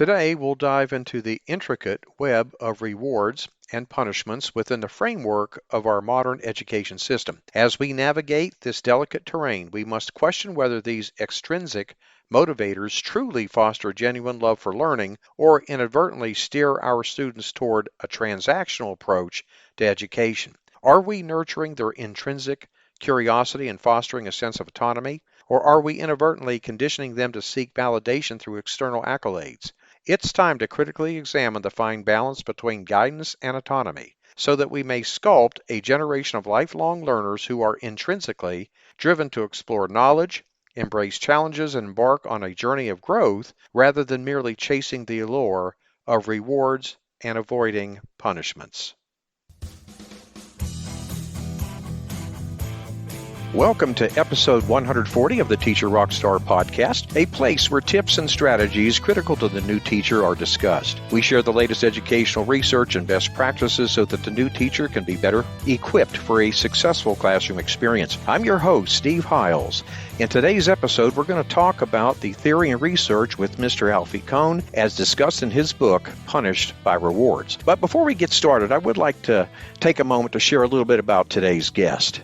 Today, we'll dive into the intricate web of rewards and punishments within the framework of our modern education system. As we navigate this delicate terrain, we must question whether these extrinsic motivators truly foster genuine love for learning or inadvertently steer our students toward a transactional approach to education. Are we nurturing their intrinsic curiosity and fostering a sense of autonomy, or are we inadvertently conditioning them to seek validation through external accolades? It's time to critically examine the fine balance between guidance and autonomy so that we may sculpt a generation of lifelong learners who are intrinsically driven to explore knowledge, embrace challenges, and embark on a journey of growth rather than merely chasing the allure of rewards and avoiding punishments. Welcome to episode 140 of the Teacher RockStar podcast, a place where tips and strategies critical to the new teacher are discussed. We share the latest educational research and best practices so that the new teacher can be better equipped for a successful classroom experience. I'm your host, Steve Hiles. In today's episode, we're going to talk about the theory and research with Mr. Alfie Koln, as discussed in his book, Punished by Rewards. But before we get started, I would like to take a moment to share a little bit about today's guest.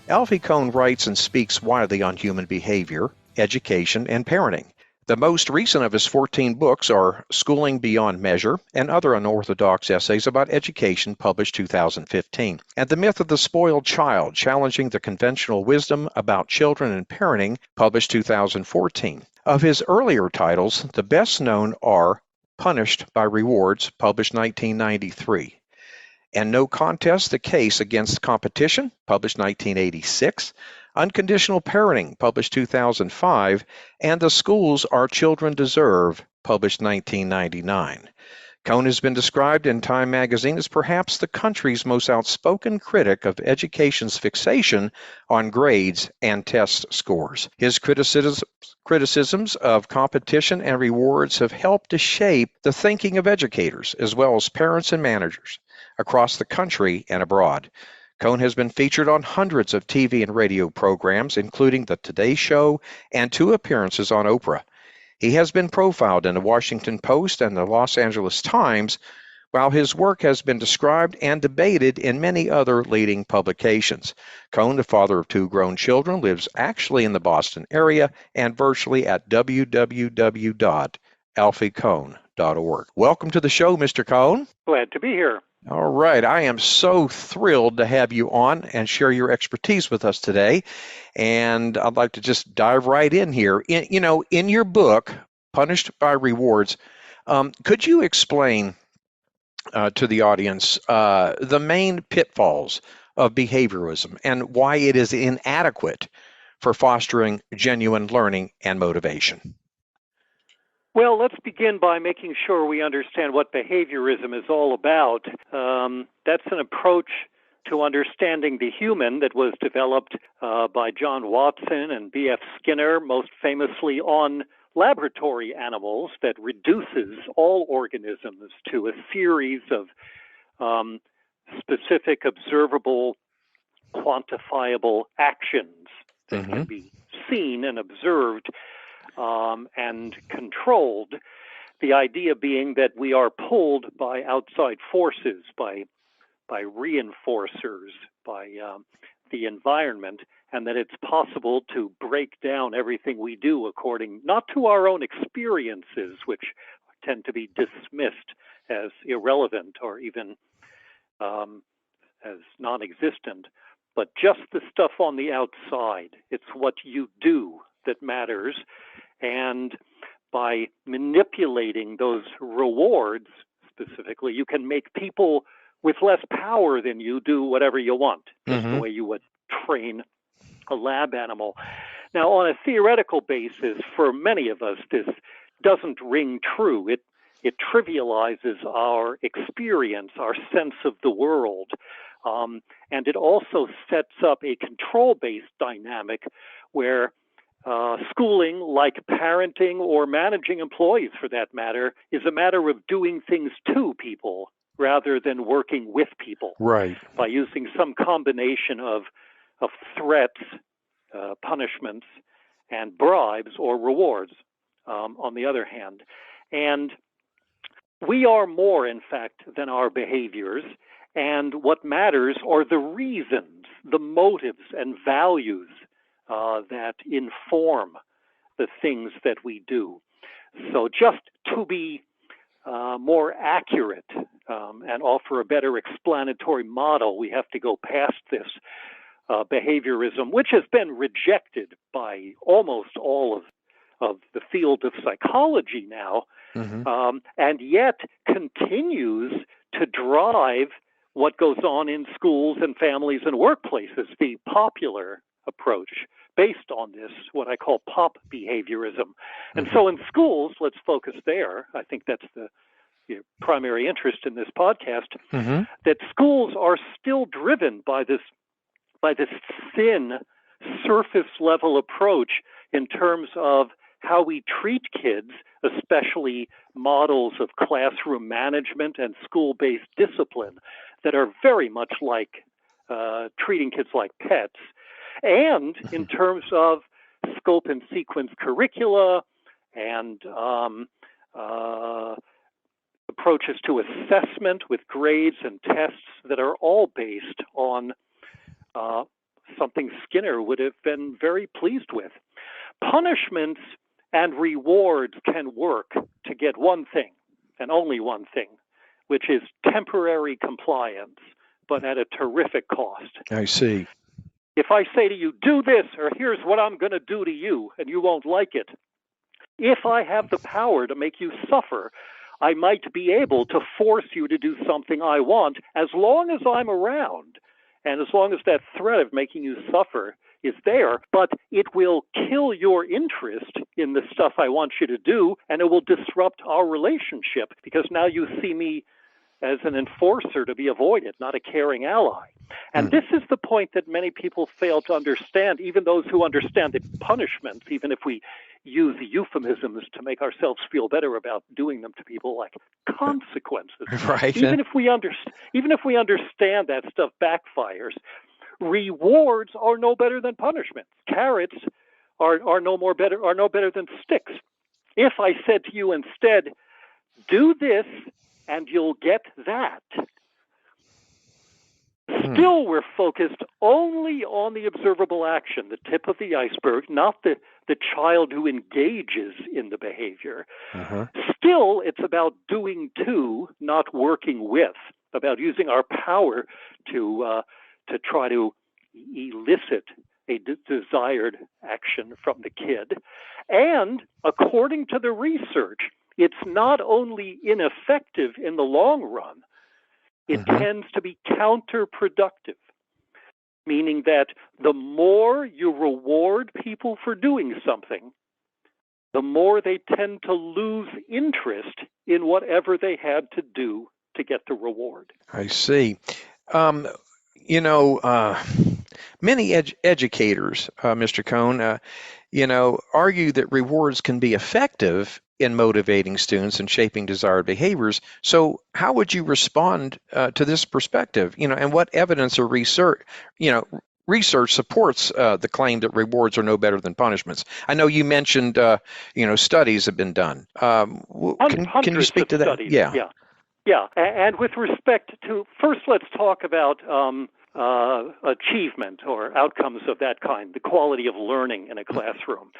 Alfie Koln writes and speaks widely on human behavior, education, and parenting. The most recent of his 14 books are Schooling Beyond Measure and Other Unorthodox Essays About Education, published 2015, and The Myth of the Spoiled Child, Challenging the Conventional Wisdom About Children and Parenting, published 2014. Of his earlier titles, the best known are Punished by Rewards, published 1993. And No Contest, The Case Against Competition, published 1986, Unconditional Parenting, published 2005, and The Schools Our Children Deserve, published 1999. Kohn has been described in Time magazine as perhaps the country's most outspoken critic of education's fixation on grades and test scores. His criticisms of competition and rewards have helped to shape the thinking of educators, as well as parents and managers across the country and abroad. Kohn has been featured on hundreds of TV and radio programs, including The Today Show and 2 appearances on Oprah. He has been profiled in the Washington Post and the Los Angeles Times, while his work has been described and debated in many other leading publications. Kohn, the father of 2 grown children, lives actually in the Boston area and virtually at www.alfiekoln.org. Welcome to the show, Mr. Kohn. Glad to be here. All right. I am so thrilled to have you on and share your expertise with us today. And I'd like to just dive right in here. In your book, Punished by Rewards, could you explain to the audience the main pitfalls of behaviorism and why it is inadequate for fostering genuine learning and motivation? Well, let's begin by making sure we understand what behaviorism is all about. That's an approach to understanding the human that was developed by John Watson and B.F. Skinner, most famously on laboratory animals, that reduces all organisms to a series of specific, observable, quantifiable actions that can be seen and observed and controlled, the idea being that we are pulled by outside forces, by reinforcers, by the environment, and that it's possible to break down everything we do according not to our own experiences, which tend to be dismissed as irrelevant or even as non-existent, but just the stuff on the outside. It's what you do that matters. And by manipulating those rewards, specifically, you can make people with less power than you do whatever you want, just the way you would train a lab animal. Now, on a theoretical basis, for many of us, this doesn't ring true. It trivializes our experience, our sense of the world. And it also sets up a control-based dynamic where schooling, like parenting or managing employees for that matter, is a matter of doing things to people rather than working with people. Right. By using some combination of threats, punishments, and bribes or rewards, on the other hand. And We are more, in fact, than our behaviors, and what matters are the reasons, the motives and values that inform the things that we do. So just to be more accurate and offer a better explanatory model, we have to go past this behaviorism, which has been rejected by almost all of the field of psychology now, and yet continues to drive what goes on in schools and families and workplaces, the popular approach based on this, what I call pop behaviorism. And so in schools, let's focus there. I think that's the primary interest in this podcast, that schools are still driven by this thin, surface level approach in terms of how we treat kids, especially models of classroom management and school-based discipline that are very much like treating kids like pets, and in terms of scope and sequence curricula and approaches to assessment with grades and tests that are all based on something Skinner would have been very pleased with. Punishments and rewards can work to get one thing, and only one thing, which is temporary compliance, but at a terrific cost. I see. If I say to you, do this, or here's what I'm going to do to you, and you won't like it, if I have the power to make you suffer, I might be able to force you to do something I want as long as I'm around, and as long as that threat of making you suffer is there, but it will kill your interest in the stuff I want you to do, and it will disrupt our relationship because now you see me as an enforcer to be avoided, not a caring ally. And this is the point that many people fail to understand, even those who understand the punishments, even if we use euphemisms to make ourselves feel better about doing them to people, like consequences. Right. Even if we understand that stuff backfires, rewards are no better than punishments. Carrots are no better than sticks. If I said to you instead, do this and you'll get that, still we're focused only on the observable action, the tip of the iceberg, not the child who engages in the behavior. Still, it's about doing to, not working with, about using our power to try to elicit a desired action from the kid. And according to the research, it's not only ineffective in the long run, it tends to be counterproductive, meaning that the more you reward people for doing something, the more they tend to lose interest in whatever they had to do to get the reward. I see. Many educators, Mr. Kohn, argue that rewards can be effective in motivating students and shaping desired behaviors. So how would you respond to this perspective? And what evidence or research supports the claim that rewards are no better than punishments? I know you mentioned, studies have been done. Can you speak to that? Studies, yeah. And with respect to, first let's talk about achievement or outcomes of that kind, the quality of learning in a classroom.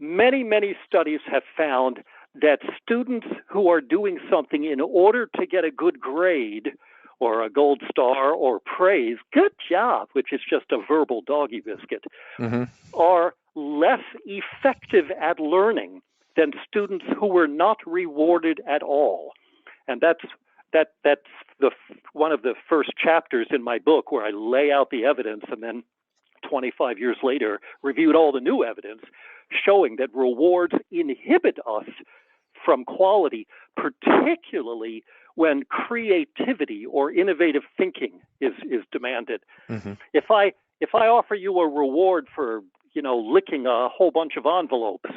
Many studies have found that students who are doing something in order to get a good grade or a gold star or praise, good job, which is just a verbal doggy biscuit, are less effective at learning than students who were not rewarded at all. And that's one of the first chapters in my book, where I lay out the evidence and then 25 years later reviewed all the new evidence showing that rewards inhibit us from quality, particularly when creativity or innovative thinking is demanded. If I offer you a reward for licking a whole bunch of envelopes,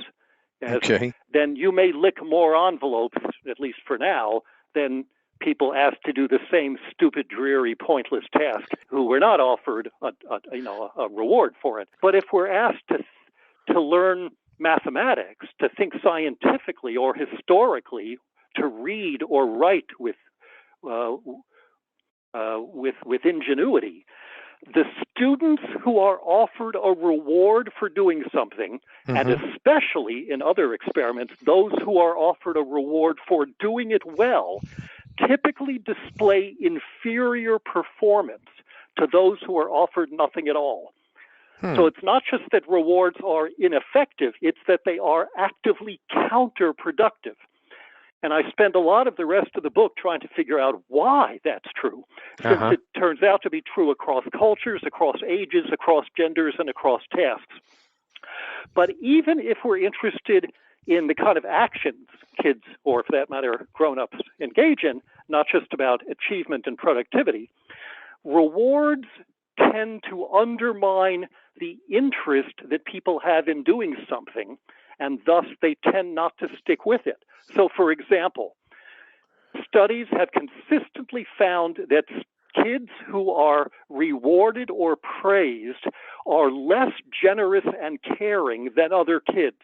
then you may lick more envelopes, at least for now, than people asked to do the same stupid, dreary, pointless task who were not offered a reward for it. But if we're asked to learn mathematics, to think scientifically or historically, to read or write with ingenuity. The students who are offered a reward for doing something, and especially in other experiments, those who are offered a reward for doing it well, typically display inferior performance to those who are offered nothing at all. So it's not just that rewards are ineffective, it's that they are actively counterproductive. And I spend a lot of the rest of the book trying to figure out why that's true, since it turns out to be true across cultures, across ages, across genders, and across tasks. But even if we're interested in the kind of actions kids, or for that matter, grown-ups, engage in, not just about achievement and productivity, rewards tend to undermine the interest that people have in doing something, and thus they tend not to stick with it. So, for example, studies have consistently found that kids who are rewarded or praised are less generous and caring than other kids.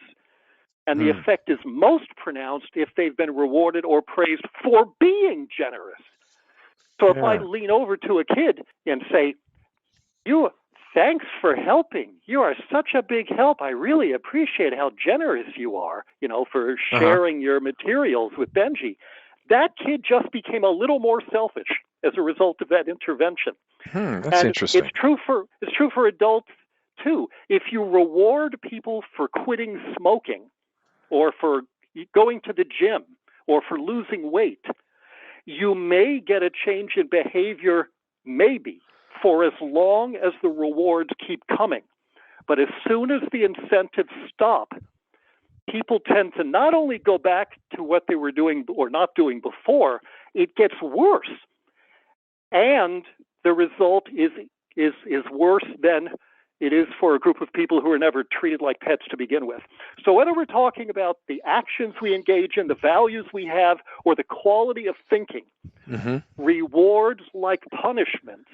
And the effect is most pronounced if they've been rewarded or praised for being generous. So if I lean over to a kid and say, thanks for helping. You are such a big help. I really appreciate how generous you are, for sharing your materials with Benji. That kid just became a little more selfish as a result of that intervention. That's interesting. It's true for adults too. If you reward people for quitting smoking, or for going to the gym, or for losing weight, you may get a change in behavior, maybe, for as long as the rewards keep coming. But as soon as the incentives stop, people tend to not only go back to what they were doing or not doing before, it gets worse. And the result is worse than it is for a group of people who are never treated like pets to begin with. So whether we're talking about the actions we engage in, the values we have, or the quality of thinking, rewards like punishments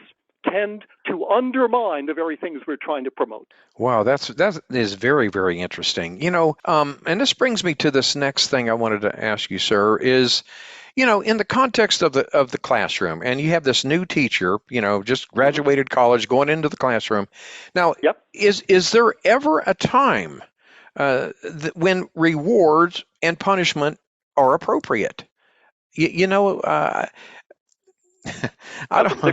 tend to undermine the very things we're trying to promote. Wow, that is very, very interesting. And this brings me to this next thing I wanted to ask you, sir, is, in the context of the classroom, and you have this new teacher, just graduated college, going into the classroom. Now, is there ever a time when rewards and punishment are appropriate? The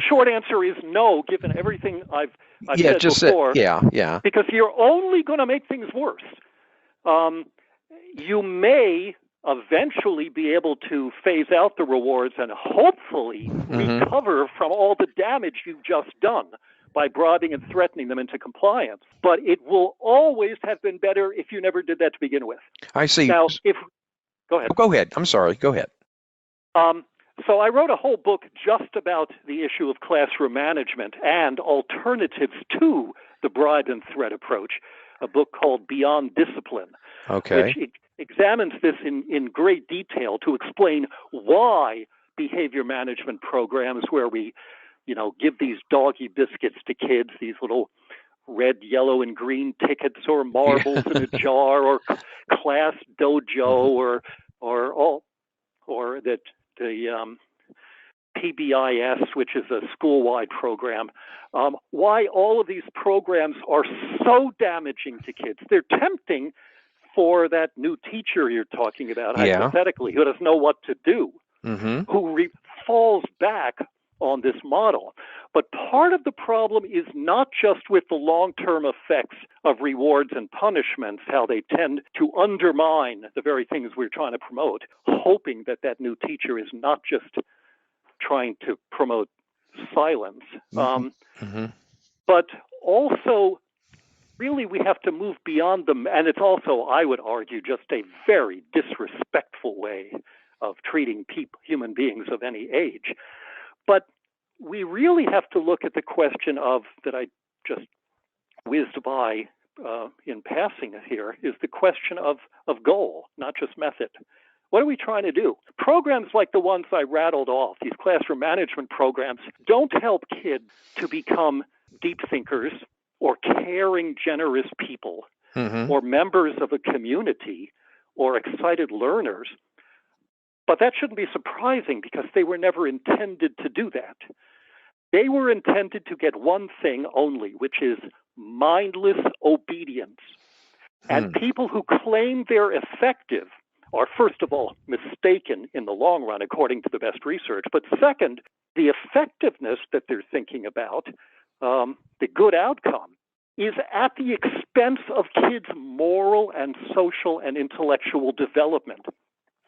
short answer is no, given everything I've said before. Because you're only going to make things worse. You may eventually be able to phase out the rewards and hopefully recover from all the damage you've just done by bribing and threatening them into compliance. But it will always have been better if you never did that to begin with. I see. Now, go ahead. Go ahead. I'm sorry. Go ahead. So I wrote a whole book just about the issue of classroom management and alternatives to the bribe and threat approach, a book called Beyond Discipline, which examines this in great detail to explain why behavior management programs where we, give these doggy biscuits to kids, these little red, yellow, and green tickets or marbles in a jar, or class dojo, or that the PBIS, which is a school-wide program, why all of these programs are so damaging to kids. They're tempting for that new teacher you're talking about, hypothetically, who doesn't know what to do, who falls back on this model. But part of the problem is not just with the long-term effects of rewards and punishments, how they tend to undermine the very things we're trying to promote, hoping that new teacher is not just trying to promote silence, but also really we have to move beyond them. And it's also, I would argue, just a very disrespectful way of treating human beings of any age. But we really have to look at the question of, that I just whizzed by in passing here, is the question of goal, not just method. What are we trying to do? Programs like the ones I rattled off, these classroom management programs, don't help kids to become deep thinkers or caring, generous people or members of a community or excited learners. But that shouldn't be surprising because they were never intended to do that. They were intended to get one thing only, which is mindless obedience. And people who claim they're effective are, first of all, mistaken in the long run, according to the best research. But second, the effectiveness that they're thinking about, the good outcome, is at the expense of kids' moral and social and intellectual development.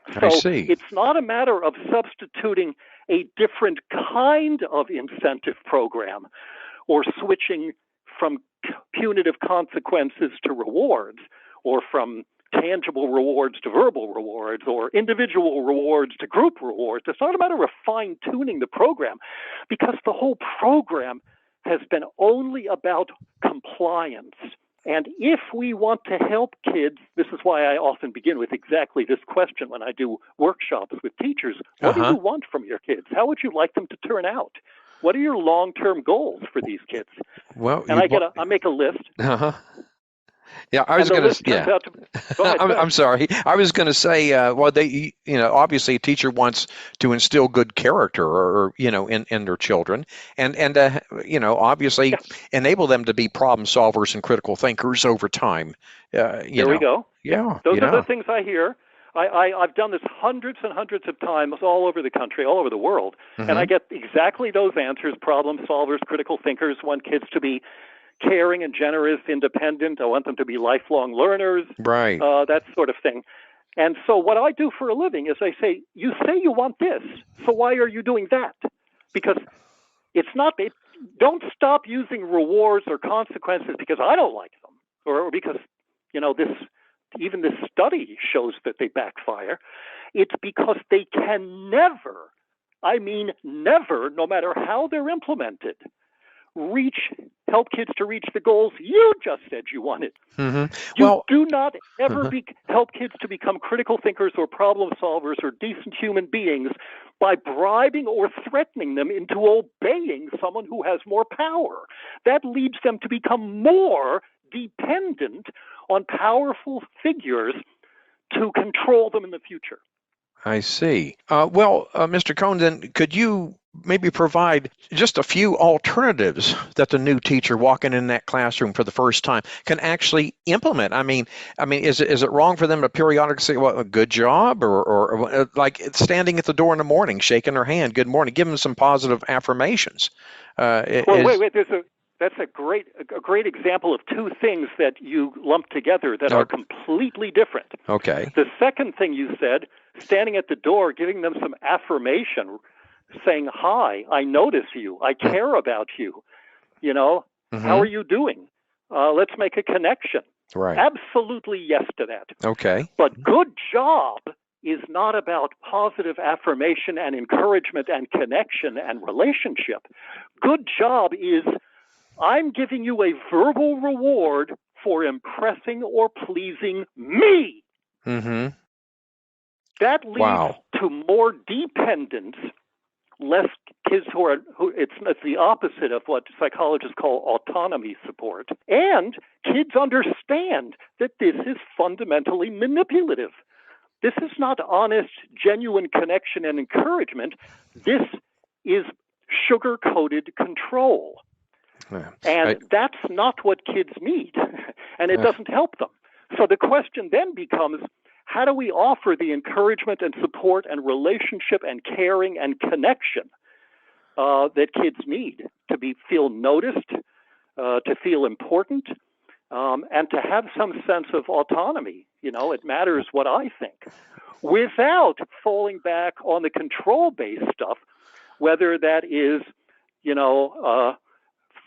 I see. It's not a matter of substituting a different kind of incentive program or switching from punitive consequences to rewards, or from tangible rewards to verbal rewards, or individual rewards to group rewards. It's not a matter of fine-tuning the program, because the whole program has been only about compliance. And if we want to help kids, this is why I often begin with exactly this question when I do workshops with teachers. What do you want from your kids? How would you like them to turn out? What are your long-term goals for these kids? Well, and I make a list. Yeah, I was going to. Yeah. Go ahead. I'm sorry. I was going to say, well, they, obviously a teacher wants to instill good character, or in their children, and obviously enable them to be problem solvers and critical thinkers over time. There we go. Yeah. Those are the things I hear. I've done this hundreds and hundreds of times all over the country, all over the world, and I get exactly those answers: problem solvers, critical thinkers. Want kids to be caring and generous, independent. I want them to be lifelong learners, right? That sort of thing. And so what I do for a living is I say, you say you want this, so why are you doing that? Because it's not, don't stop using rewards or consequences because I don't like them, or because, even this study shows that they backfire. It's because they can never, no matter how they're implemented, help kids to reach the goals you just said you wanted. You do not ever help kids to become critical thinkers or problem solvers or decent human beings by bribing or threatening them into obeying someone who has more power. That leads them to become more dependent on powerful figures to control them in the future. I see. Mr. Kohn, then could you maybe provide just a few alternatives that the new teacher walking in that classroom for the first time can actually implement? I mean, is it wrong for them to periodically say, "Well, good job," or like standing at the door in the morning, shaking their hand, "Good morning," give them some positive affirmations? Wait. That's a great example of two things that you lump together that are completely different. Okay. The second thing you said, standing at the door, giving them some affirmation, saying, "Hi, I notice you. I care about you. How are you doing? Let's make a connection." Right. Absolutely yes to that. Okay. But good job is not about positive affirmation and encouragement and connection and relationship. Good job is, I'm giving you a verbal reward for impressing or pleasing me. That leads to more dependence, less kids it's the opposite of what psychologists call autonomy support. And kids understand that this is fundamentally manipulative. This is not honest, genuine connection and encouragement. This is sugar-coated control. And that's not what kids need, and it doesn't help them. So the question then becomes, how do we offer the encouragement and support and relationship and caring and connection that kids need to feel noticed, to feel important, and to have some sense of autonomy? It matters what I think, without falling back on the control-based stuff, whether that is,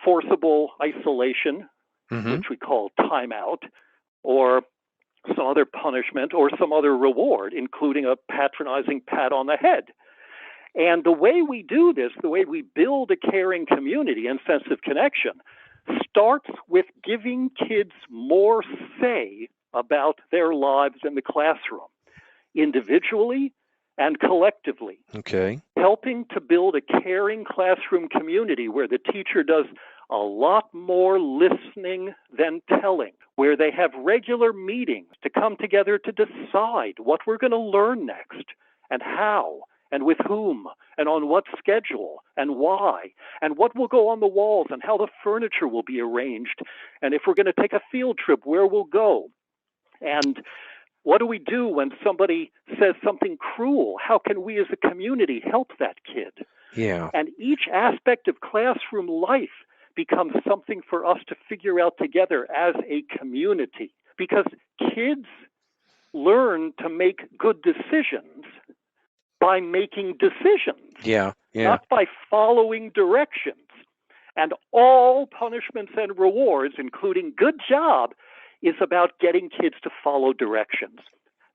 forcible isolation, which we call timeout, or some other punishment, or some other reward, including a patronizing pat on the head. And the way we do this, the way we build a caring community and sense of connection, starts with giving kids more say about their lives in the classroom, individually and collectively. Okay. Helping to build a caring classroom community where the teacher does a lot more listening than telling, where they have regular meetings to come together to decide what we're going to learn next and how, and with whom, and on what schedule, and why, and what will go on the walls, and how the furniture will be arranged, and if we're going to take a field trip, where we'll go. And what do we do when somebody says something cruel? How can we as a community help that kid? Yeah. And each aspect of classroom life becomes something for us to figure out together as a community. Because kids learn to make good decisions by making decisions, Yeah. not by following directions. And all punishments and rewards, including good job, is about getting kids to follow directions.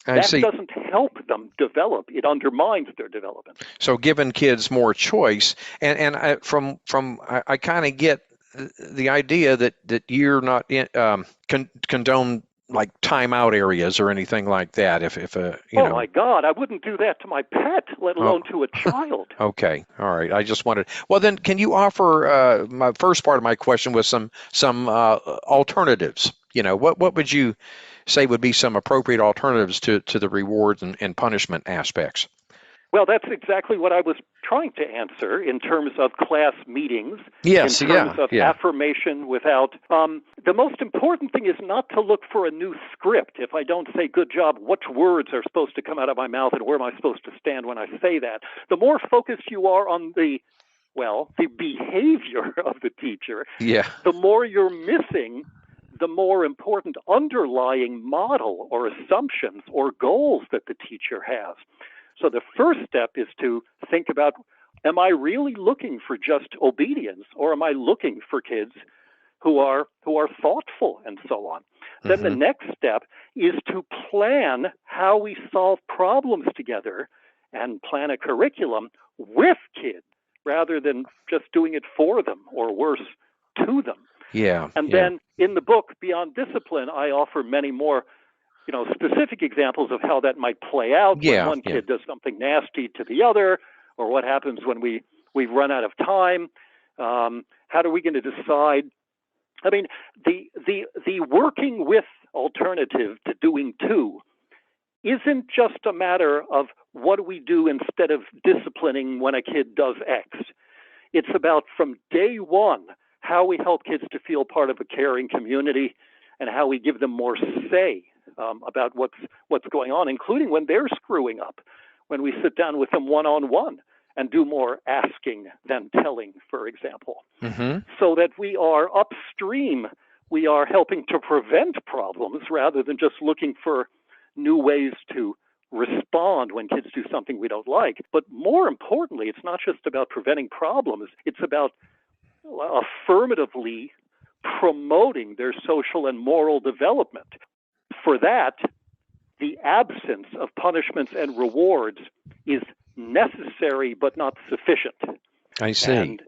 That doesn't help them develop. It undermines their development. So giving kids more choice, and I kind of get the idea that you're not condone like timeout areas or anything like that. If my God, I wouldn't do that to my pet, let alone to a child. Okay, all right. I just wanted. Well, then, can you offer? My first part of my question was some alternatives. What would you say would be some appropriate alternatives to the rewards and punishment aspects? Well, that's exactly what I was trying to answer in terms of class meetings, yes, in terms of affirmation without. The most important thing is not to look for a new script. If I don't say good job, which words are supposed to come out of my mouth and where am I supposed to stand when I say that? The more focused you are on the behavior of the teacher, the more you're missing the more important underlying model or assumptions or goals that the teacher has. So the first step is to think about, am I really looking for just obedience, or am I looking for kids who are thoughtful and so on? Mm-hmm. Then the next step is to plan how we solve problems together and plan a curriculum with kids rather than just doing it for them or worse, to them. And then in the book, Beyond Discipline, I offer many more specific examples of how that might play out when one kid does something nasty to the other, or what happens when we run out of time. How are we going to decide? I mean, the working with alternative to doing two isn't just a matter of what do we do instead of disciplining when a kid does X. It's about, from day one, how we help kids to feel part of a caring community and how we give them more say about what's going on, including when they're screwing up, when we sit down with them one-on-one and do more asking than telling, for example, so that we are upstream. We are helping to prevent problems rather than just looking for new ways to respond when kids do something we don't like. But more importantly, it's not just about preventing problems. It's about affirmatively promoting their social and moral development. For that, the absence of punishments and rewards is necessary but not sufficient. I see. And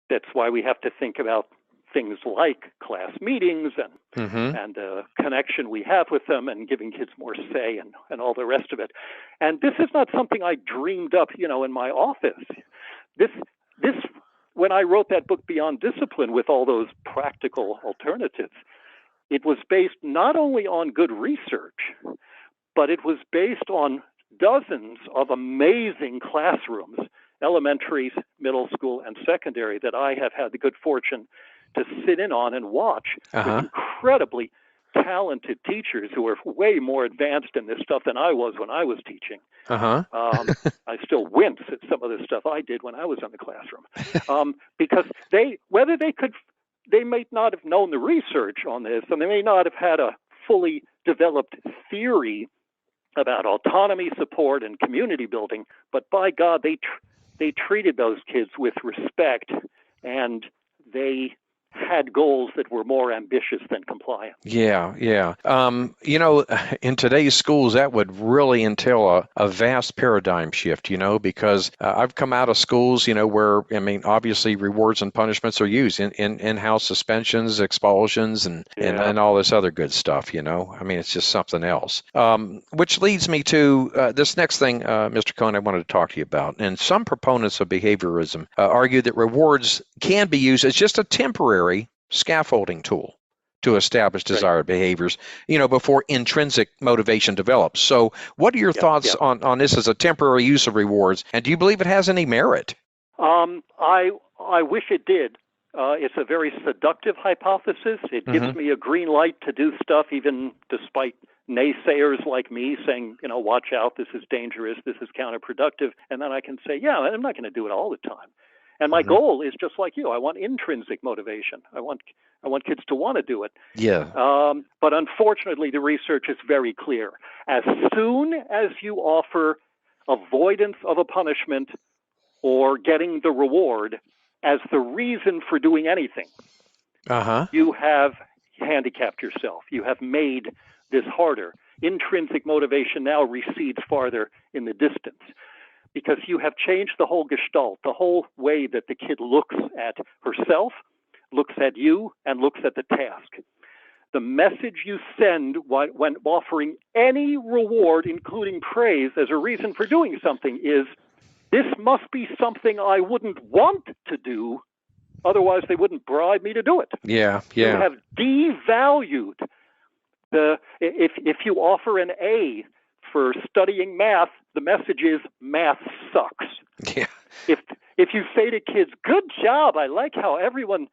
that's why we have to think about things like class meetings and the connection we have with them and giving kids more say and all the rest of it. And this is not something I dreamed up, in my office. This when I wrote that book, Beyond Discipline, with all those practical alternatives, it was based not only on good research, but it was based on dozens of amazing classrooms, elementary, middle school, and secondary, that I have had the good fortune to sit in on and watch with incredibly talented teachers who are way more advanced in this stuff than I was when I was teaching. I still wince at some of the stuff I did when I was in the classroom, because they might not have known the research on this, and they may not have had a fully developed theory about autonomy, support, and community building, but by God, they treated those kids with respect, and they had goals that were more ambitious than compliant. Yeah. In today's schools, that would really entail a vast paradigm shift, because I've come out of schools, where, obviously rewards and punishments are used in-house suspensions, expulsions, and all this other good stuff, it's just something else. Which leads me to this next thing, Mr. Kohn, I wanted to talk to you about. And some proponents of behaviorism argue that rewards can be used as just a temporary scaffolding tool to establish desired behaviors, before intrinsic motivation develops. So what are your thoughts on this as a temporary use of rewards, and do you believe it has any merit? I wish it did. It's a very seductive hypothesis. It gives me a green light to do stuff, even despite naysayers like me saying, watch out, this is dangerous, this is counterproductive. And then I can say, yeah, I'm not going to do it all the time. And my goal is just like you. I want intrinsic motivation. I want kids to want to do it. Yeah. But unfortunately, the research is very clear. As soon as you offer avoidance of a punishment or getting the reward as the reason for doing anything, you have handicapped yourself. You have made this harder. Intrinsic motivation now recedes farther in the distance because you have changed the whole gestalt, the whole way that the kid looks at herself, looks at you, and looks at the task. The message you send when offering any reward, including praise, as a reason for doing something is, this must be something I wouldn't want to do, otherwise they wouldn't bribe me to do it. Yeah. You have devalued if you offer an A for studying math, the message is math sucks. Yeah. If you say to kids, good job, I like how everyone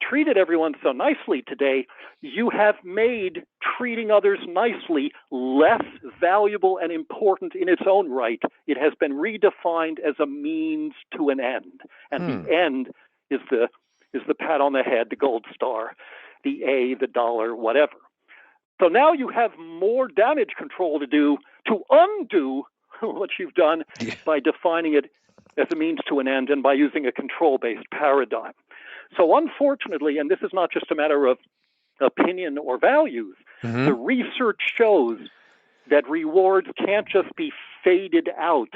treated everyone so nicely today, you have made treating others nicely less valuable and important in its own right. It has been redefined as a means to an end. And the end is the pat on the head, the gold star, the A, the dollar, whatever. So now you have more damage control to do to undo what you've done by defining it as a means to an end and by using a control-based paradigm. So unfortunately, and this is not just a matter of opinion or values, the research shows that rewards can't just be faded out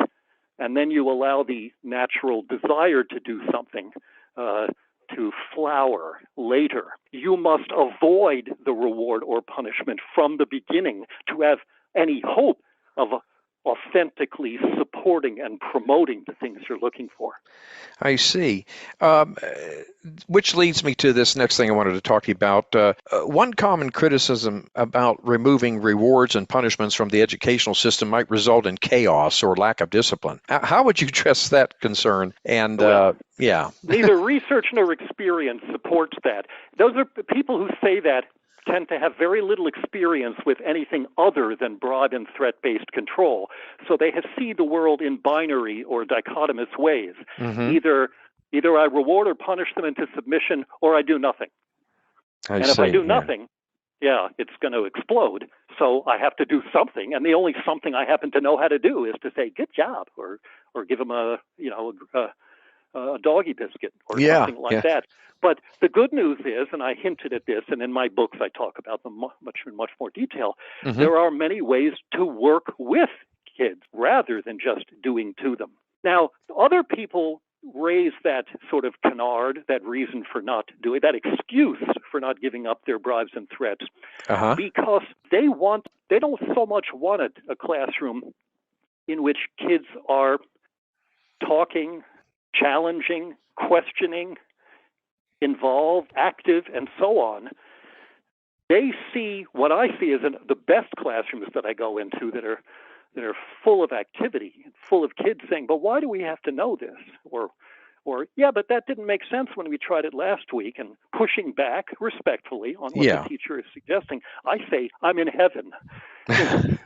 and then you allow the natural desire to do something to flower later. You must avoid the reward or punishment from the beginning to have any hope of authentically supporting and promoting the things you're looking for. I see. Which leads me to this next thing I wanted to talk to you about. One common criticism about removing rewards and punishments from the educational system might result in chaos or lack of discipline. How would you address that concern? And neither research nor experience supports that. Those are people who say that tend to have very little experience with anything other than bribe and threat-based control. So they see the world in binary or dichotomous ways. Either I reward or punish them into submission, or I do nothing. If I do nothing, it's going to explode. So I have to do something, and the only something I happen to know how to do is to say "good job" or give them a doggy biscuit or something like that. But the good news is, and I hinted at this, and in my books I talk about them in much more detail, there are many ways to work with kids rather than just doing to them. Now, other people raise that sort of canard, that reason for not doing, that excuse for not giving up their bribes and threats, because they don't so much want a classroom in which kids are talking, challenging, questioning, involved, active, and so on. They see what I see as the best classrooms that I go into that are full of activity, full of kids saying, "But why do we have to know this?" Or "Yeah, but that didn't make sense when we tried it last week," and pushing back respectfully on what the teacher is suggesting. I say, "I'm in heaven.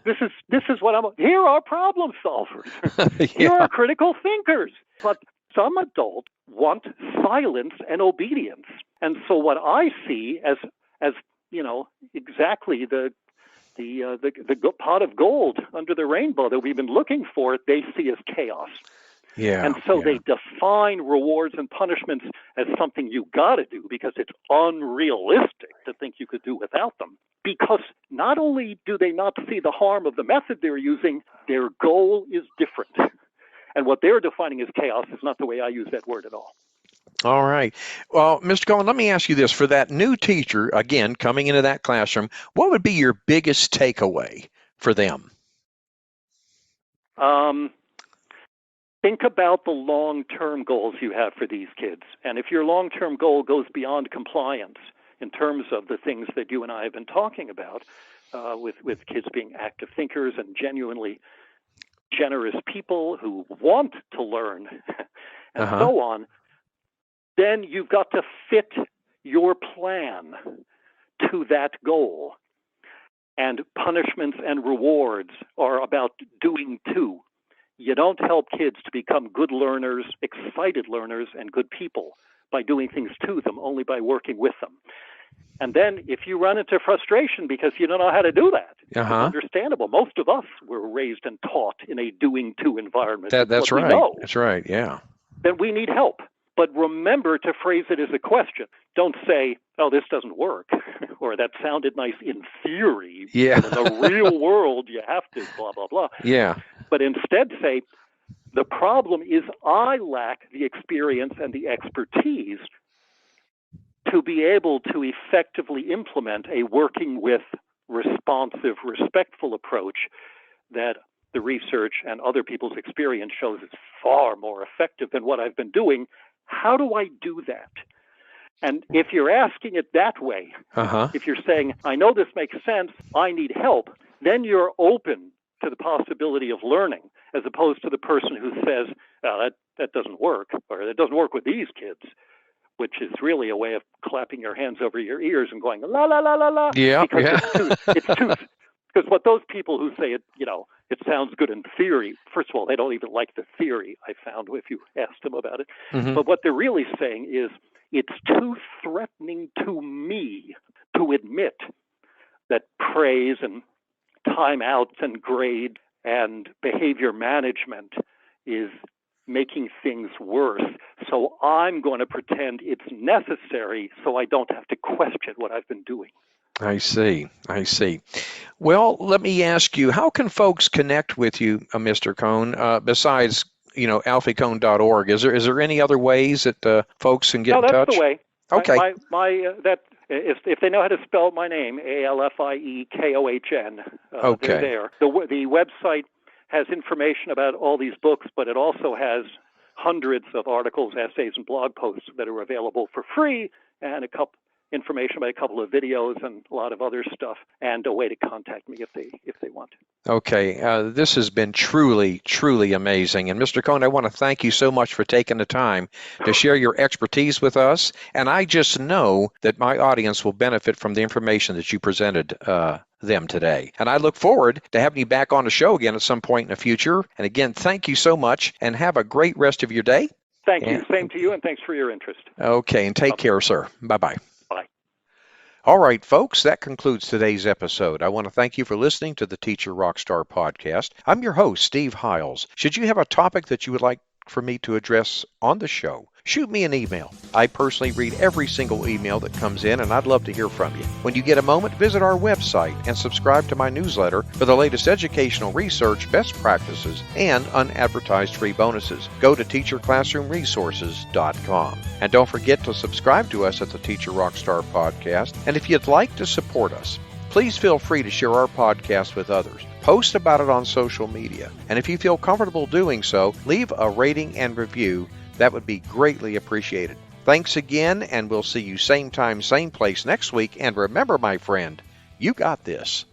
This is what here are problem solvers. Here are critical thinkers." But some adults want silence and obedience. And so what I see as exactly the pot of gold under the rainbow that we've been looking for, they see as chaos. And so they define rewards and punishments as something you got to do because it's unrealistic to think you could do without them. Because not only do they not see the harm of the method they're using, their goal is different. And what they're defining as chaos is not the way I use that word at all. All right. Well, Mr. Kohn, let me ask you this. For that new teacher, again, coming into that classroom, what would be your biggest takeaway for them? Think about the long-term goals you have for these kids. And if your long-term goal goes beyond compliance, in terms of the things that you and I have been talking about, with kids being active thinkers and genuinely generous people who want to learn and so on, then you've got to fit your plan to that goal. And punishments and rewards are about doing two. You don't help kids to become good learners, excited learners, and good people by doing things to them, only by working with them. And then if you run into frustration because you don't know how to do that, it's understandable. Most of us were raised and taught in a doing to environment. That's right. That's right, yeah. Then we need help. But remember to phrase it as a question. Don't say, oh, this doesn't work, or that sounded nice in theory. Yeah. But in the real world, you have to, blah, blah, blah. Yeah. But instead say, the problem is I lack the experience and the expertise to be able to effectively implement a working with, responsive, respectful approach that the research and other people's experience shows is far more effective than what I've been doing. How do I do that? And if you're asking it that way, if you're saying, I know this makes sense, I need help, then you're open to the possibility of learning, as opposed to the person who says, oh, that doesn't work, or it doesn't work with these kids, which is really a way of clapping your hands over your ears and going, la, la, la, la, la. Yeah, because because what those people who say it, it sounds good in theory, first of all, they don't even like the theory, I found, if you ask them about it. But what they're really saying is, it's too threatening to me to admit that praise and timeouts and grade and behavior management is making things worse. So I'm going to pretend it's necessary so I don't have to question what I've been doing. I see. Well, let me ask you, how can folks connect with you, Mr. Kohn, besides, alfiekoln.org? Is there any other ways that folks can get in touch? No, that's the way. Okay. If they know how to spell my name, ALFIEKOHN, okay. They're there. The website has information about all these books, but it also has hundreds of articles, essays, and blog posts that are available for free, and information about a couple of videos and a lot of other stuff, and a way to contact me if they want. Okay, this has been truly, truly amazing. And Mr. Kohn, I want to thank you so much for taking the time to share your expertise with us. And I just know that my audience will benefit from the information that you presented them today. And I look forward to having you back on the show again at some point in the future. And again, thank you so much, and have a great rest of your day. Thank you. Same to you, and thanks for your interest. Okay, and take care, sir. Bye-bye. Bye. All right, folks, that concludes today's episode. I want to thank you for listening to the Teacher RockStar podcast. I'm your host, Steve Hiles. Should you have a topic that you would like for me to address on the show, shoot me an email. I personally read every single email that comes in, and I'd love to hear from you. When you get a moment, visit our website and subscribe to my newsletter for the latest educational research, best practices, and unadvertised free bonuses. Go to teacherclassroomresources.com. And don't forget to subscribe to us at the Teacher RockStar podcast. And if you'd like to support us, please feel free to share our podcast with others. Post about it on social media. And if you feel comfortable doing so, leave a rating and review. That would be greatly appreciated. Thanks again, and we'll see you same time, same place next week. And remember, my friend, you got this.